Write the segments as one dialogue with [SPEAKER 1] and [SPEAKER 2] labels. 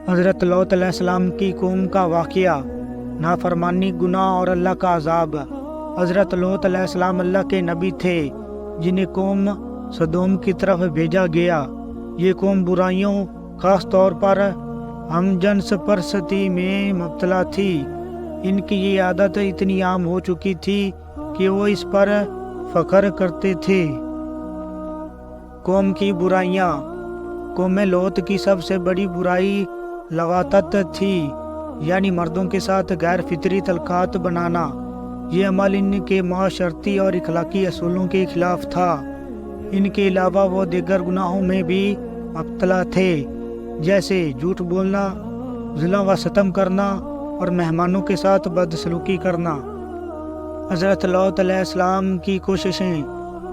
[SPEAKER 1] حضرت لوط علیہ السلام کی قوم کا واقعہ، نافرمانی، گناہ اور اللہ کا عذاب۔ حضرت لوط علیہ السلام اللہ کے نبی تھے جنہیں قوم سدوم کی طرف بھیجا گیا۔ یہ قوم برائیوں، خاص طور پر ہم جنس پرستی میں مبتلا تھی۔ ان کی یہ عادت اتنی عام ہو چکی تھی کہ وہ اس پر فخر کرتے تھے۔ قوم کی برائیاں۔ قوم لوط کی سب سے بڑی برائی لواطت تھی، یعنی مردوں کے ساتھ غیر فطری تعلقات بنانا۔ یہ عمل ان کے معاشرتی اور اخلاقی اصولوں کے خلاف تھا۔ ان کے علاوہ وہ دیگر گناہوں میں بھی مبتلا تھے، جیسے جھوٹ بولنا، ظلم و ستم کرنا اور مہمانوں کے ساتھ بدسلوکی کرنا۔ حضرت لوط علیہ السلام کی کوششیں۔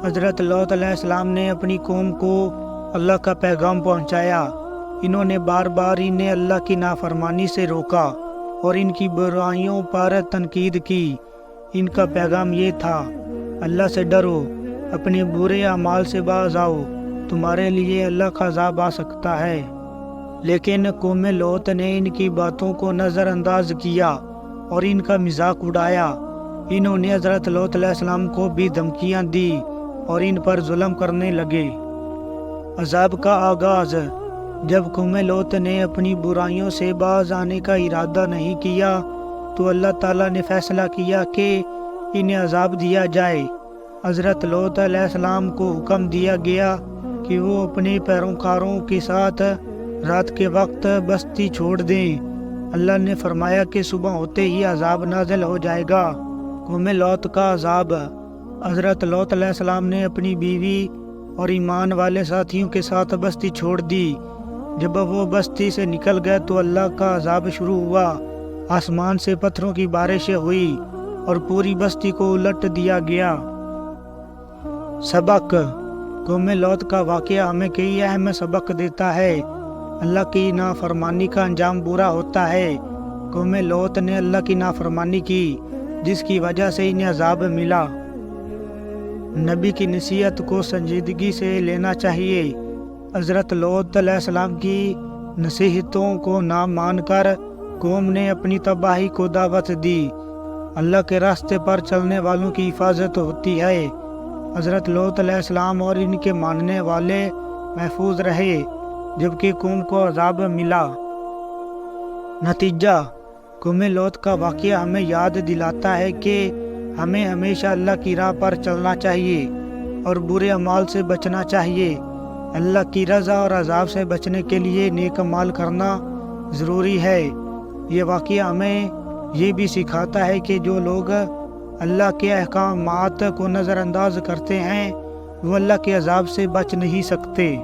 [SPEAKER 1] حضرت لوط علیہ السلام نے اپنی قوم کو اللہ کا پیغام پہنچایا۔ انہوں نے بار بار انہیں اللہ کی نافرمانی سے روکا اور ان کی برائیوں پر تنقید کی۔ ان کا پیغام یہ تھا: اللہ سے ڈرو، اپنے برے اعمال سے باز آؤ، تمہارے لیے اللہ کا عذاب آ سکتا ہے۔ لیکن قوم لوط نے ان کی باتوں کو نظر انداز کیا اور ان کا مذاق اڑایا۔ انہوں نے حضرت لوط علیہ السلام کو بھی دھمکیاں دی اور ان پر ظلم کرنے لگے۔ عذاب کا آغاز۔ جب قوم لوط نے اپنی برائیوں سے باز آنے کا ارادہ نہیں کیا تو اللہ تعالیٰ نے فیصلہ کیا کہ انہیں عذاب دیا جائے۔ حضرت لوط علیہ السلام کو حکم دیا گیا کہ وہ اپنے پیروکاروں کے ساتھ رات کے وقت بستی چھوڑ دیں۔ اللہ نے فرمایا کہ صبح ہوتے ہی عذاب نازل ہو جائے گا۔ قوم لوط کا عذاب۔ حضرت لوط علیہ السلام نے اپنی بیوی اور ایمان والے ساتھیوں کے ساتھ بستی چھوڑ دی۔ جب وہ بستی سے نکل گئے تو اللہ کا عذاب شروع ہوا۔ آسمان سے پتھروں کی بارشیں ہوئی اور پوری بستی کو الٹ دیا گیا۔ سبق۔ قوم لوط کا واقعہ ہمیں کئی اہم سبق دیتا ہے۔ اللہ کی نافرمانی کا انجام برا ہوتا ہے۔ قوم لوط نے اللہ کی نافرمانی کی، جس کی وجہ سے انہیں عذاب ملا۔ نبی کی نصیحت کو سنجیدگی سے لینا چاہیے۔ حضرت لوط علیہ السلام کی نصیحتوں کو نہ مان کر قوم نے اپنی تباہی کو دعوت دی۔ اللہ کے راستے پر چلنے والوں کی حفاظت ہوتی ہے۔ حضرت لوط علیہ السلام اور ان کے ماننے والے محفوظ رہے، جبکہ قوم کو عذاب ملا۔ نتیجہ۔ قوم لوط کا واقعہ ہمیں یاد دلاتا ہے کہ ہمیں ہمیشہ اللہ کی راہ پر چلنا چاہیے اور برے اعمال سے بچنا چاہیے۔ اللہ کی رضا اور عذاب سے بچنے کے لیے نیک اعمال کرنا ضروری ہے۔ یہ واقعہ ہمیں یہ بھی سکھاتا ہے کہ جو لوگ اللہ کے احکامات کو نظر انداز کرتے ہیں وہ اللہ کے عذاب سے بچ نہیں سکتے۔